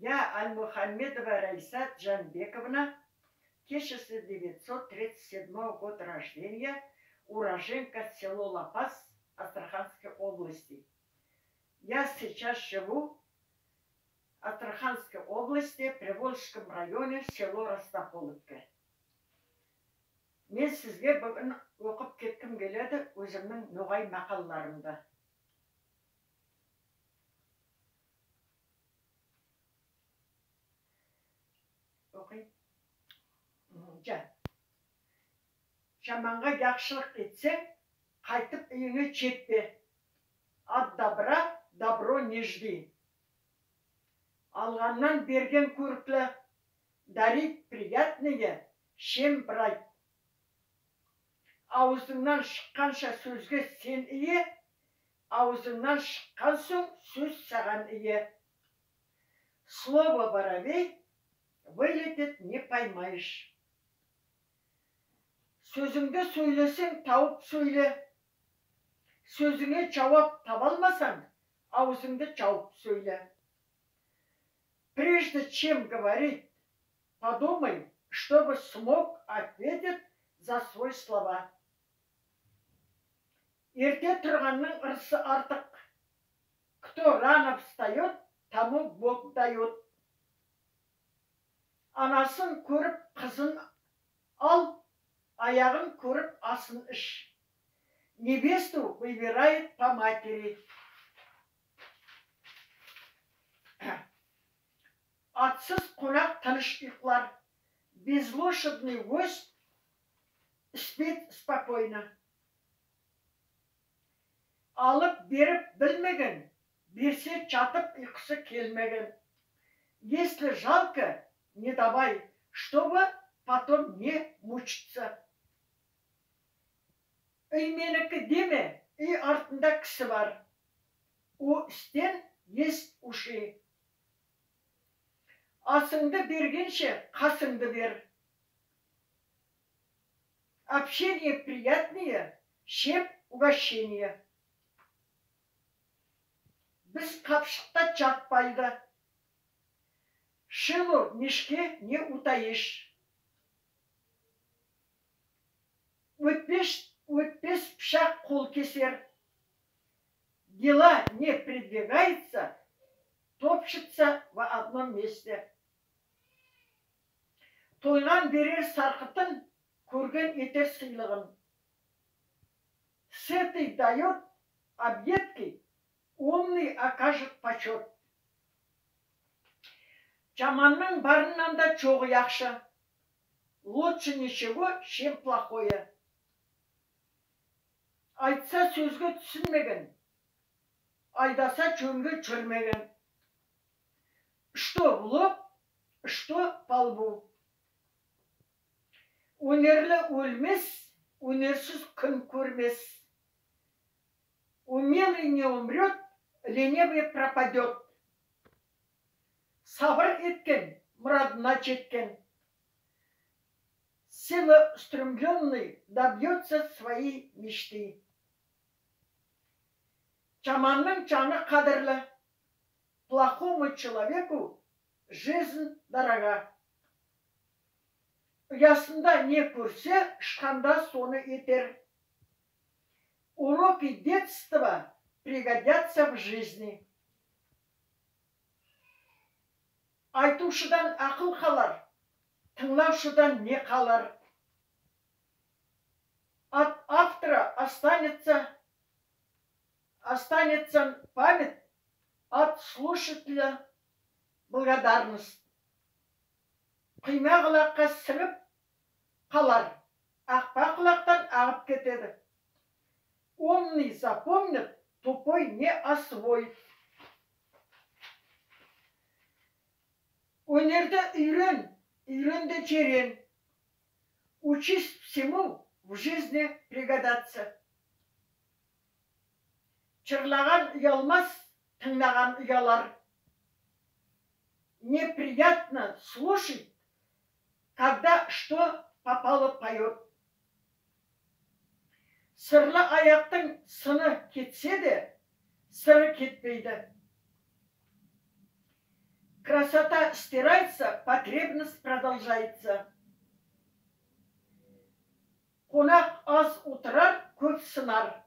Я Альмухамедова Раисат Джанбековна, 1937 год рождения, уроженка села Лопас Астраханской области. Я сейчас живу в Астраханской области, Приволжском районе, село Ростополовка. Мен сізге бүгін оқып кеткім келеді өзімнің ноғай мақалаларымды. Оқи. Жаманға жақсылық етсең, қайтып үйіңе жетпе. От добра добро не жди. Алғаннан берген көркі, дарить приятные, чем брать. Аузыңнан шыққанша сөзге сен ие, аузыңнан шыққан соң сөз саған ие. Слово воробей вылетит, не поймаешь. Сөзіңді сөйлесең, тауып сөйле. Сөзіңе жауап табалмасаң, аузыңды жауып сөйле. Прежде чем говорить, подумай, чтобы смог ответить за свои слова. Ерте тұрғанның ырысы артық. Кто рано встает, тому Бог дает. Анасын көріп қызын ал, аяғын көріп асын іш. Невесту выбирает по матери. Атсыз қонақ тыныш ұйқылар. Безлошадный гость спит спокойно. Алып беріп білмеген, берсе жатып ұйқысы келмеген. Если жалко, не давай, чтобы потом не мучиться. Үй менікі деме, үй артында кісі бар. У істен есть уши. Асыңды бергенше қасыңды бер. Общение приятнее, чем угощение. Біз қапшықта жатпайды. Шилу в мешке не утаишь. Өтпес пышақ қол кесер. Дела не продвигается, топчется в одном месте. Тойған берер сарқытын, көрген етер сыйлығын. Сытый дает объедки, умный окажет почет. Жаманның барынан да жоғы яқшы. Лучше ничего, чем плохое. Айтса сөзге түсінмеген, айдаса жөнге жүрмеген. Что в лоб, что по лбу. Өнерлі өлмес, өнерсіз күн көрмес. Умелый не умрет, ленивый пропадет. Сабыр еткен, мұрадына жеткен. Целеустремленный добьется своей мечты. Жаманның жаны қадірлі. Плохому человеку жизнь дорога. Ұясында не көрсе, шқанда соны етер. Уроки детства пригодятся в жизни. Айтушыдан ақыл қалар, тыңлаушыдан не қалар. От автора останется память, от слушателя благодарность. Қима құлаққа сіңіп қалар, ақпа құлақтан ағып кетеді. Умный запомнит, тупой не освоит. Өнерді үйрен де жерен. Учись всему в жизни пригодаться. Чырлаған ұялмас, тыңдаған ұялар. Неприятно слушать, когда что попало поет. Сырлы аяқтың сыны кетсе де, сыры кетпейді. Красота стирается, потребность продолжается. Қонақ аз отырар, көп сынар.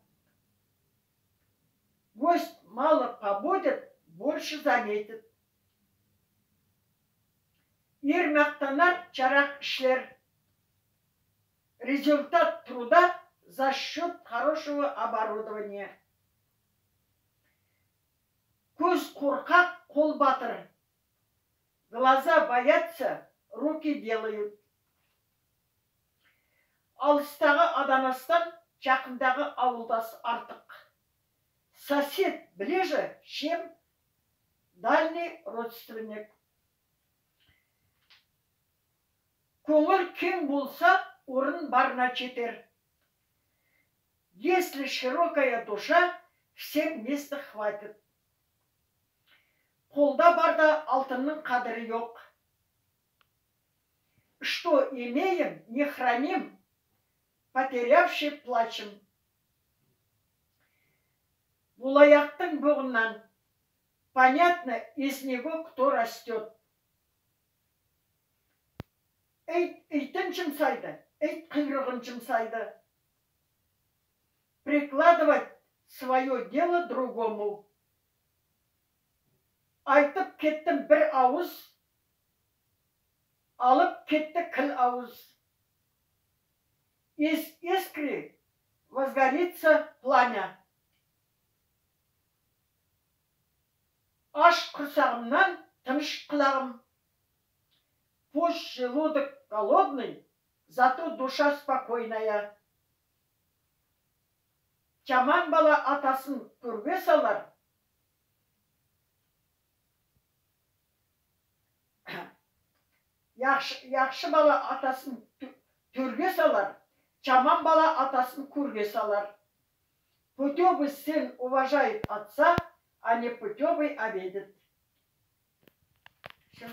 Гость мало побудет, больше заметит. Ер мақтанар, жарақ ішлер. Результат труда за счет хорошего оборудования. Көз қорқақ, қол батыр. Глаза боятся, руки делают. Алыстағы аданастан жақындағы ауылдас артық. Сосед ближе, чем дальний родственник. Көңіл кең болса, орын барына жетер. Если широкая душа, всем места хватит. Қолда барда алтынның қадірі жоқ. Что имеем, не храним, потерявший плачем. Булаяқтың бұғынан, понятно, из него кто растет. Итін жұмсайды, ит құйрығын жұмсайды. Прикладывать свое дело другому. Айтып кеттім бір ауыз, алып кетті кіл ауыз. Из искры возгорится пламя. Аш құрсағымнан тыныш құлағым. Пусть желудок голодный, зато душа спокойная. Жаман бала атасын көрге салар. Яқшы бала атасын төрге салар. Жаман бала атасын көрге салар. Путевый сын уважает отца, а не путевый обидит. Все.